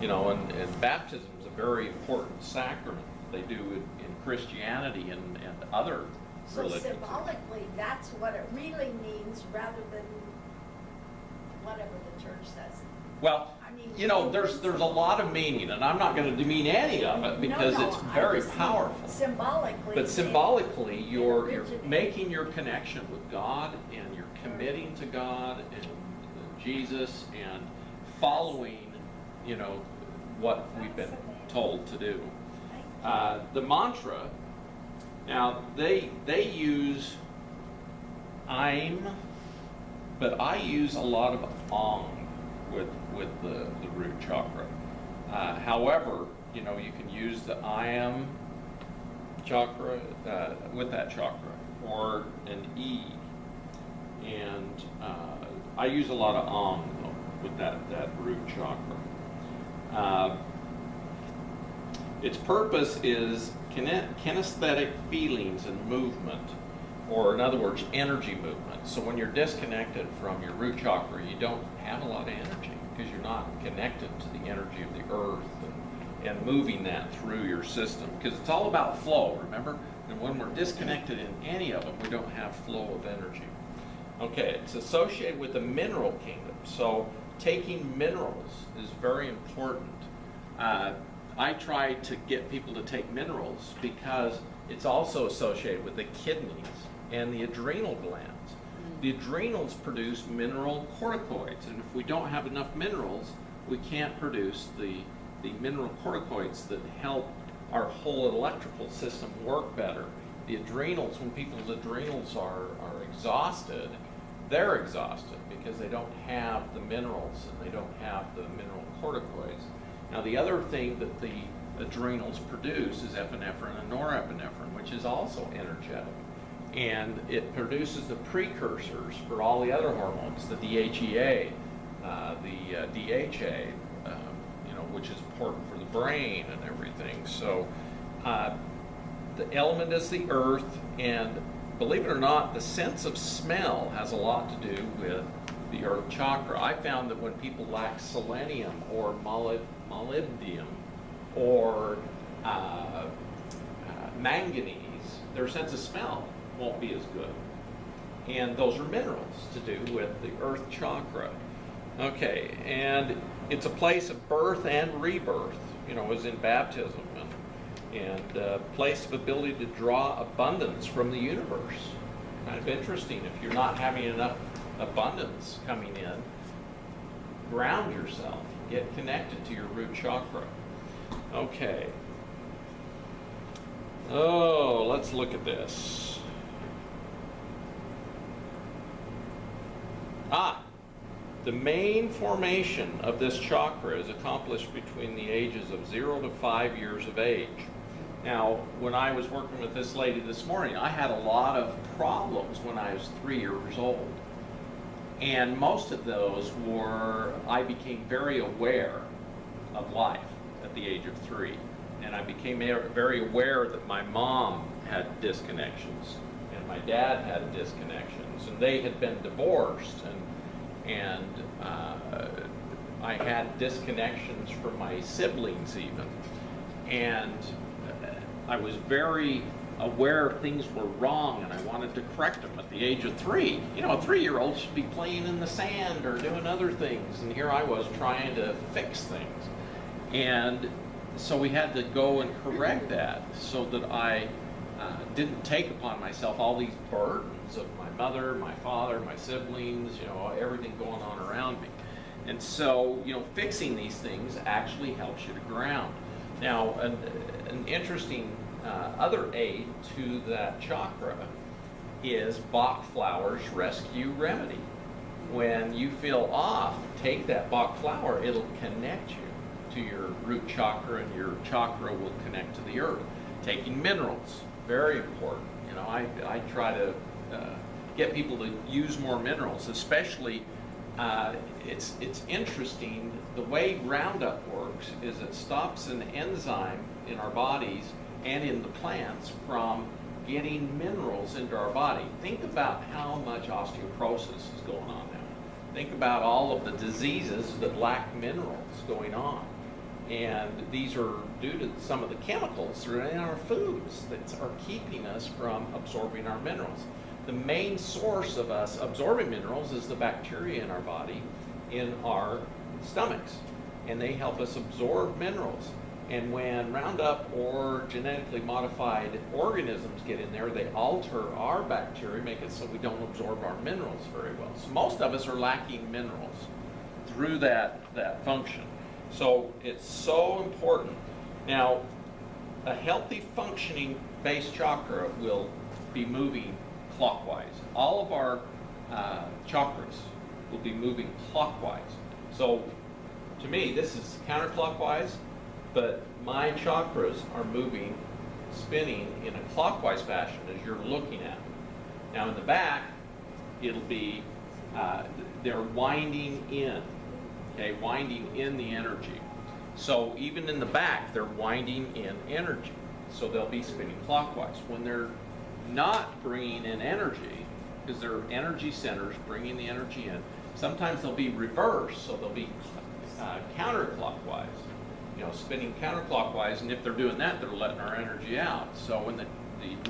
and baptism is a very important sacrament. They do it in Christianity and other So religions. symbolically, that's what it really means rather than whatever the church says. Well, I mean, there's a lot of meaning, and I'm not going to demean any of it because it's very powerful. Symbolically. But symbolically, you're originated. making your connection with God, and you're committing to God and Jesus and following, what we've been told to do. The mantra, now they use I'm, but I use a lot of Om with the root chakra. However, you can use the I am chakra with that chakra, or an E. And I use a lot of Om though, with that root chakra. Its purpose is kinesthetic feelings and movement, or in other words, energy movement. So when you're disconnected from your root chakra, you don't have a lot of energy because you're not connected to the energy of the earth and moving that through your system. Because it's all about flow, remember? And when we're disconnected in any of them, we don't have flow of energy. Okay, it's associated with the mineral kingdom. So taking minerals is very important. I try to get people to take minerals because it's also associated with the kidneys and the adrenal glands. The adrenals produce mineral corticoids, and if we don't have enough minerals, we can't produce the mineral corticoids that help our whole electrical system work better. The adrenals, when people's adrenals are exhausted, they're exhausted because they don't have the minerals and they don't have the mineral corticoids. Now, the other thing that the adrenals produce is epinephrine and norepinephrine, which is also energetic. And it produces the precursors for all the other hormones, the DHEA, the DHA, which is important for the brain and everything. So the element is the earth, and believe it or not, the sense of smell has a lot to do with the earth chakra. I found that when people lack selenium or molybdenum or manganese, their sense of smell won't be as good. And those are minerals to do with the earth chakra. Okay, and it's a place of birth and rebirth, as in baptism, and a place of ability to draw abundance from the universe. Kind of interesting. If you're not having enough abundance coming in, ground yourself. Get connected to your root chakra. Okay. Oh, let's look at this. The main formation of this chakra is accomplished between the ages of 0 to 5 years of age. Now, when I was working with this lady this morning, I had a lot of problems when I was 3 years old. And most of those were, I became very aware of life at the age of 3. And I became very aware that my mom had disconnections and my dad had disconnections, and they had been divorced, and I had disconnections from my siblings even. And I was very aware things were wrong, and I wanted to correct them at the age of 3. A 3-year-old should be playing in the sand or doing other things, and here I was trying to fix things. And so we had to go and correct that so that I didn't take upon myself all these burdens of my mother, my father, my siblings, everything going on around me. And so, fixing these things actually helps you to ground. Now, an interesting other aid to that chakra is Bach flower's rescue remedy. When you feel off, take that Bach flower. It'll connect you to your root chakra, and your chakra will connect to the earth. Taking minerals, very important. I try to get people to use more minerals, especially. It's interesting, the way Roundup works is it stops an enzyme in our bodies and in the plants from getting minerals into our body. Think about how much osteoporosis is going on now. Think about all of the diseases that lack minerals going on. And these are due to some of the chemicals that are in our foods that are keeping us from absorbing our minerals. The main source of us absorbing minerals is the bacteria in our body, in our stomachs, and they help us absorb minerals. And when Roundup or genetically modified organisms get in there, they alter our bacteria, make it so we don't absorb our minerals very well. So most of us are lacking minerals through that function. So it's so important. Now, a healthy functioning base chakra will be moving clockwise. All of our chakras will be moving clockwise. So to me, this is counterclockwise, but my chakras are moving, spinning in a clockwise fashion as you're looking at them. Now in the back, it'll be, they're winding in, okay, winding in the energy. So even in the back, they're winding in energy. So they'll be spinning clockwise. When they're not bringing in energy, because they're energy centers bringing the energy in, sometimes they'll be reversed, so they'll be counterclockwise, spinning counterclockwise, and if they're doing that, they're letting our energy out. So when the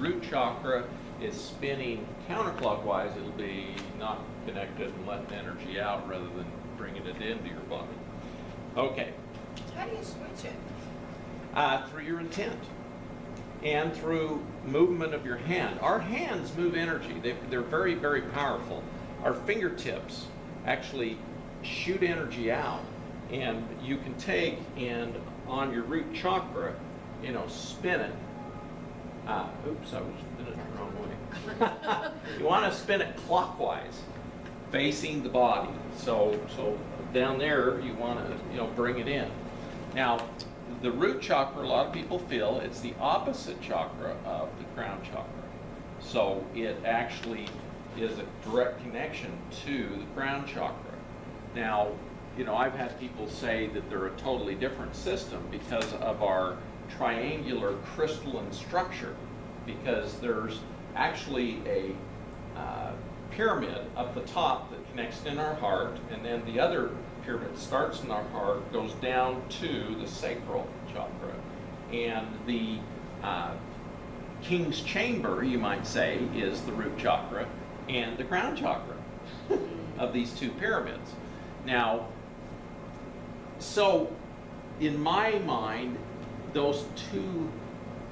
root chakra is spinning counterclockwise, it'll be not connected and letting energy out rather than bringing it into your body. Okay. How do you switch it? Through your intent and through movement of your hand. Our hands move energy. They're very, very powerful. Our fingertips actually shoot energy out, and you can take and on your root chakra, spin it. Oops, I was spinning it the wrong way. You want to spin it clockwise, facing the body. So down there, you want to bring it in. Now, the root chakra, a lot of people feel it's the opposite chakra of the crown chakra. So it actually is a direct connection to the crown chakra. Now, I've had people say that they're a totally different system because of our triangular crystalline structure, because there's actually a pyramid up the top that connects in our heart, and then the other pyramid starts in our heart, goes down to the sacral chakra, and the king's chamber, you might say, is the root chakra and the crown chakra of these two pyramids. Now, so in my mind, those two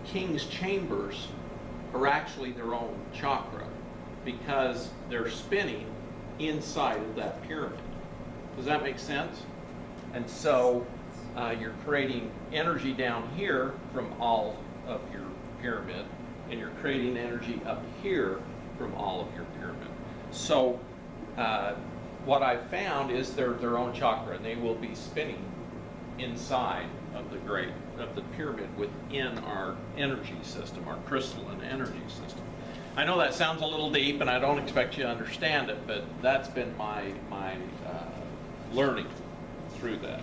king's chambers are actually their own chakra because they're spinning inside of that pyramid. Does that make sense? And so you're creating energy down here from all of your pyramid, and you're creating energy up here from all of your pyramid. So what I've found is they're their own chakra, and they will be spinning inside of the pyramid within our energy system, our crystalline energy system. I know that sounds a little deep, and I don't expect you to understand it, but that's been my learning through that.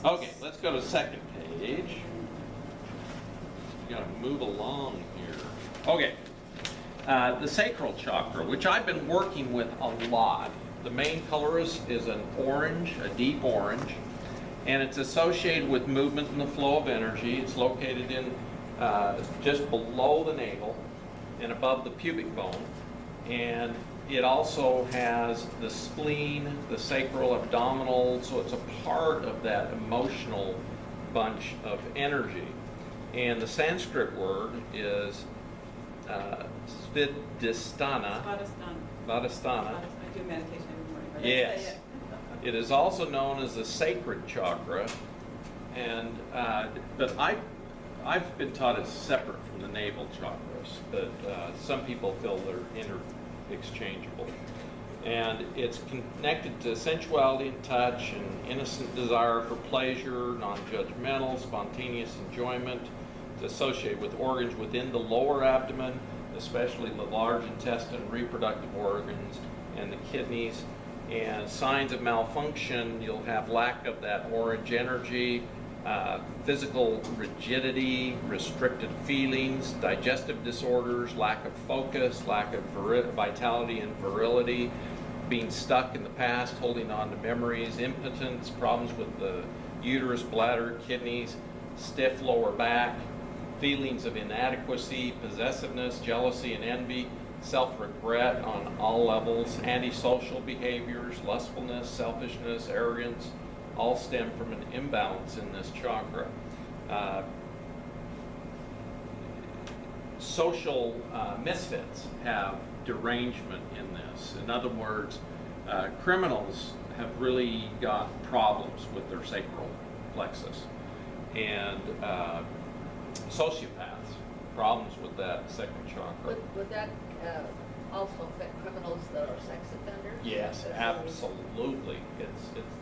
Okay, let's go to the second page. You gotta move along here. Okay, the sacral chakra, which I've been working with a lot. The main color is an orange, a deep orange, and it's associated with movement and the flow of energy. It's located in just below the navel and above the pubic bone, and it also has the spleen, the sacral abdominal, so it's a part of that emotional bunch of energy. And the Sanskrit word is Svadhisthana. Svadhisthana. I do meditation every morning, but Yes. I say it. It is also known as the sacred chakra, and but I've been taught it's separate from the navel chakras, but some people feel they're interchangeable. And it's connected to sensuality and touch and innocent desire for pleasure, non-judgmental, spontaneous enjoyment. It's associated with organs within the lower abdomen, especially the large intestine, reproductive organs, and the kidneys. And signs of malfunction, you'll have lack of that orange energy, physical rigidity, restricted feelings, digestive disorders, lack of focus, lack of vitality and virility, being stuck in the past, holding on to memories, impotence, problems with the uterus, bladder, kidneys, stiff lower back, feelings of inadequacy, possessiveness, jealousy and envy, self-regret on all levels, antisocial behaviors, lustfulness, selfishness, arrogance, all stem from an imbalance in this chakra. Social misfits have derangement in this. In other words, criminals have really got problems with their sacral plexus, and sociopaths, problems with that second chakra. Would that also affect criminals that are sex offenders? Yes, absolutely.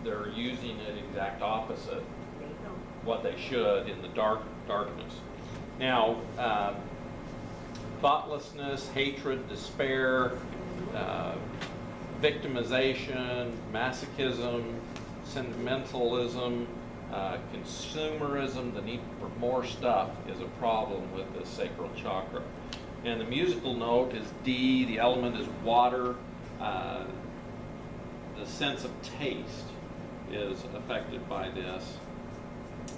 They're using it exact opposite what they should in the darkness. Now, thoughtlessness, hatred, despair, victimization, masochism, sentimentalism, consumerism, the need for more stuff is a problem with the sacral chakra. And the musical note is D, the element is water, the sense of taste is affected by this,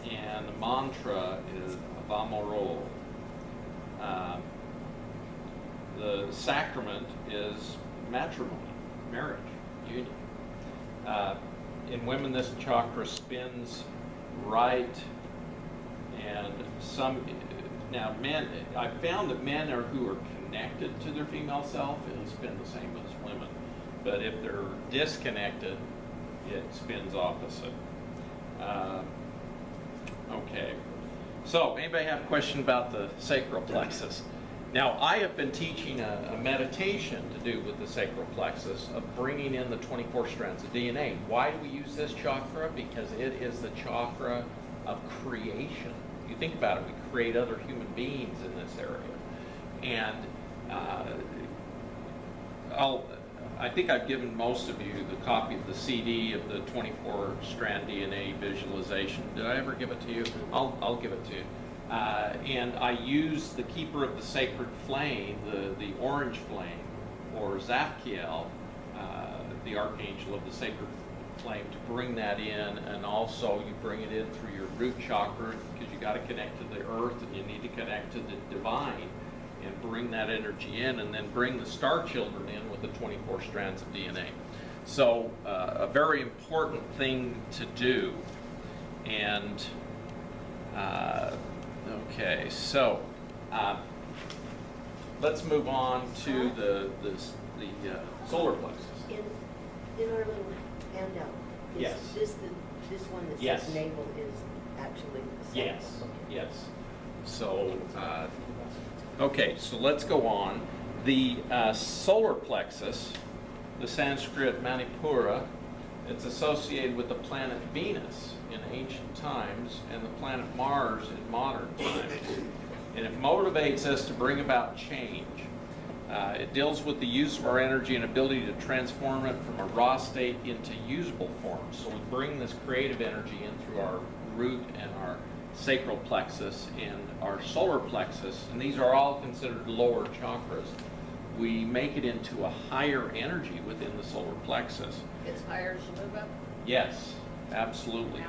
and the mantra is Avamoro. The sacrament is matrimony, marriage, union. In women, this chakra spins right, and now men, I found that men who are connected to their female self, it'll spin the same as women. But if they're disconnected, it spins opposite. Okay, so anybody have a question about the sacral plexus? Now, I have been teaching a meditation to do with the sacral plexus of bringing in the 24 strands of DNA. Why do we use this chakra? Because it is the chakra of creation. You think about it, we create other human beings in this area. And I think I've given most of you the copy of the CD of the 24-strand DNA visualization. Did I ever give it to you? I'll give it to you. And I use the keeper of the sacred flame, the orange flame, or Zapkiel, the archangel of the sacred flame, to bring that in. And also you bring it in through your root chakra, because you got to connect to the earth and you need to connect to the divine and bring that energy in, and then bring the star children in with the 24 strands of DNA. So a very important thing to do. And okay, so let's move on to the solar plexus. In our little handout, Yes. this one that Yes. says navel is actually the same? Yes, yes. So, okay, so let's go on. The solar plexus, the Sanskrit Manipura, it's associated with the planet Venus in ancient times and the planet Mars in modern times. And it motivates us to bring about change. It deals with the use of our energy and ability to transform it from a raw state into usable form. So we bring this creative energy in through our root and our sacral plexus and our solar plexus, and these are all considered lower chakras. We make it into a higher energy within the solar plexus. It's higher as you move up? Yes, absolutely.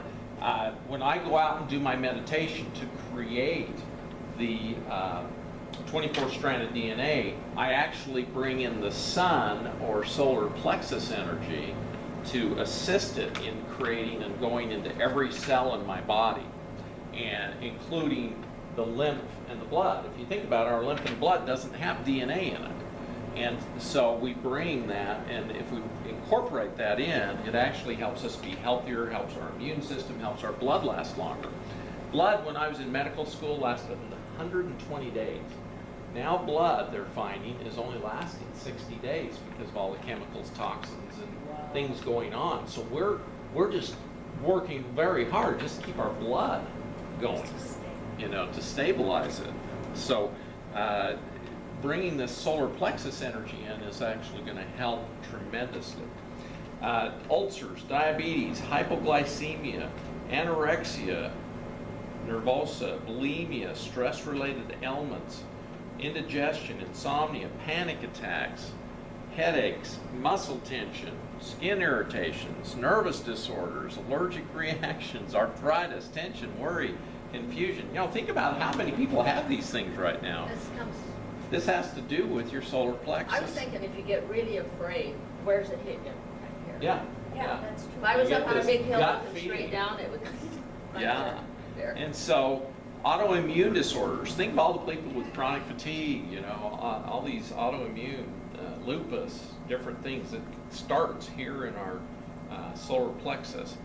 When I go out and do my meditation to create the 24-stranded DNA, I actually bring in the sun or solar plexus energy to assist it in creating and going into every cell in my body, and including the lymph and the blood. If you think about it, our lymph and blood doesn't have DNA in it. And so we bring that, and if we incorporate that in, it actually helps us be healthier, helps our immune system, helps our blood last longer. Blood, when I was in medical school, lasted 120 days. Now blood, they're finding, is only lasting 60 days because of all the chemicals, toxins, and things going on. So we're just working very hard just to keep our blood going, to stabilize it. So bringing this solar plexus energy in is actually going to help tremendously. Ulcers, diabetes, hypoglycemia, anorexia nervosa, bulimia, stress-related ailments, indigestion, insomnia, panic attacks, headaches, muscle tension, skin irritations, nervous disorders, allergic reactions, arthritis, tension, worry, confusion. You know, think about how many people have these things right now. This has to do with your solar plexus. I was thinking if you get really afraid, where's it hit you? Right here. Yeah. Yeah, that's true. If I was You up get on a this big hill gut looking feeling. straight down, it would. Right Yeah. There. And so, autoimmune disorders. Think of all the people with chronic fatigue, you know, all these autoimmune, lupus, different things that starts here in our solar plexus.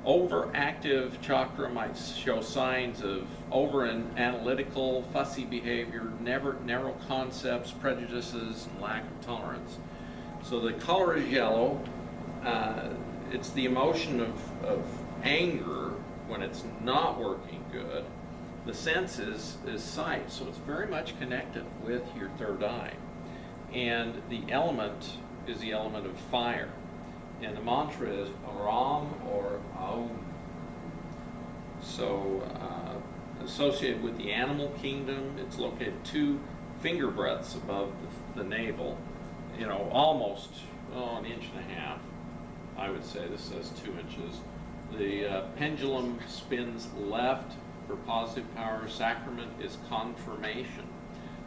Overactive chakra might show signs of over-analytical, fussy behavior, narrow concepts, prejudices, and lack of tolerance. So the color is yellow. It's the emotion of anger when it's not working good. The sense is sight, so it's very much connected with your third eye. And the element is the element of fire. And the mantra is Ram or Aum. So associated with the animal kingdom, it's located 2 finger breadths above the navel. You know, almost an inch and a half. I would say this says 2 inches. The pendulum spins left for positive power. Sacrament is confirmation.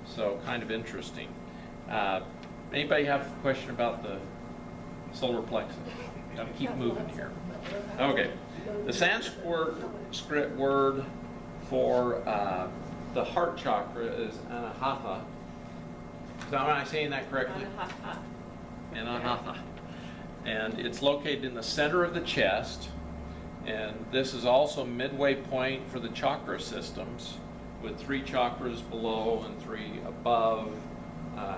So kind of interesting. Anybody have a question about the solar plexus? Got to keep moving here. Okay. The Sanskrit word for the heart chakra is anahata. So am I saying that correctly? Anahata. And it's located in the center of the chest. And this is also midway point for the chakra systems, with 3 chakras below and 3 above.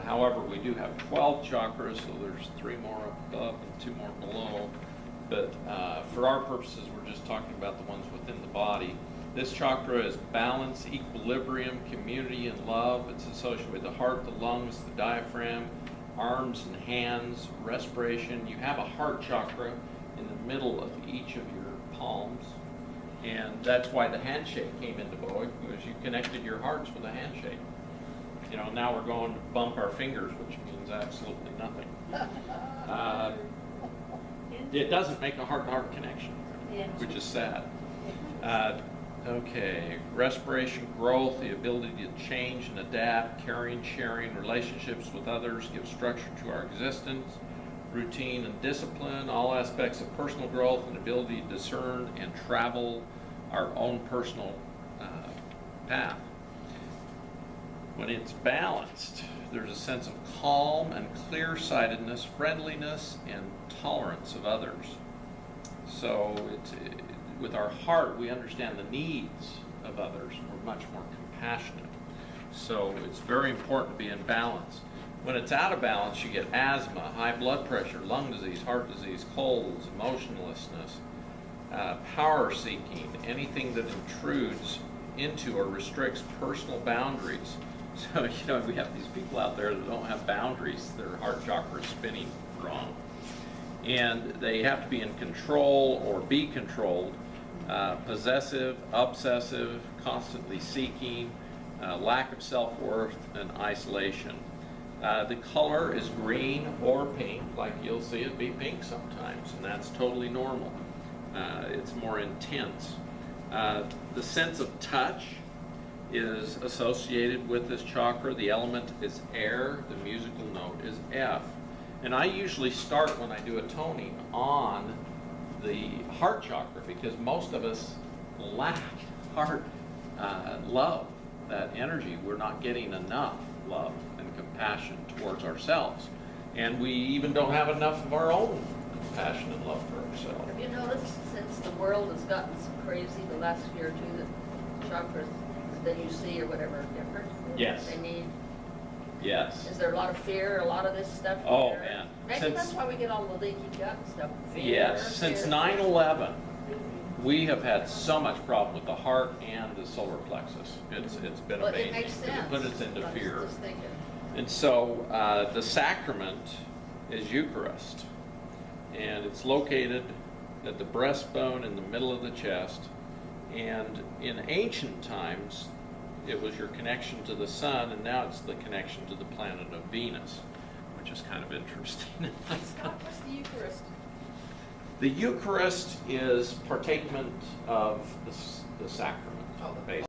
However, we do have 12 chakras, so there's 3 more above and 2 more below. But for our purposes, we're just talking about the ones within the body. This chakra is balance, equilibrium, community, and love. It's associated with the heart, the lungs, the diaphragm, arms and hands, respiration. You have a heart chakra in the middle of each of your palms. And that's why the handshake came into vogue, because you connected your hearts with a handshake. You know, now we're going to bump our fingers, which means absolutely nothing. It doesn't make a heart-to-heart connection, which is sad. Okay, respiration, growth, the ability to change and adapt, caring, sharing, relationships with others, give structure to our existence, routine and discipline, all aspects of personal growth and ability to discern and travel our own personal path. When it's balanced, there's a sense of calm and clear-sightedness, friendliness, and tolerance of others. So with our heart, we understand the needs of others. We're much more compassionate. So it's very important to be in balance. When it's out of balance, you get asthma, high blood pressure, lung disease, heart disease, colds, emotionlessness, power seeking, anything that intrudes into or restricts personal boundaries. So, you know, we have these people out there that don't have boundaries. Their heart chakra is spinning wrong. And they have to be in control or be controlled, possessive, obsessive, constantly seeking, lack of self-worth, and isolation. The color is green or pink, like you'll see it be pink sometimes, and that's totally normal. It's more intense. The sense of touch is associated with this chakra. The element is air. The musical note is F. And I usually start when I do a toning on the heart chakra, because most of us lack heart love, that energy. We're not getting enough love and compassion towards ourselves. And we even don't have enough of our own compassion and love for ourselves. Have you noticed since the world has gotten so crazy the last year or two that chakras that you see or whatever are different? Yes. They need. Yes. Is there a lot of fear, a lot of this stuff? Oh, there? man. Maybe that's why we get all the leaky gut and stuff. Fear, Yes. Since fear. 9/11, we have had so much problem with the heart and the solar plexus. It's been Well, amazing. it makes sense. It put us into I was fear. just thinking. And so the sacrament is Eucharist, and it's located at the breastbone in the middle of the chest. And in ancient times, it was your connection to the sun, and now it's the connection to the planet of Venus, which is kind of interesting. Scott, what's the Eucharist? The Eucharist is partaking of the sacrament, Oh, the basically.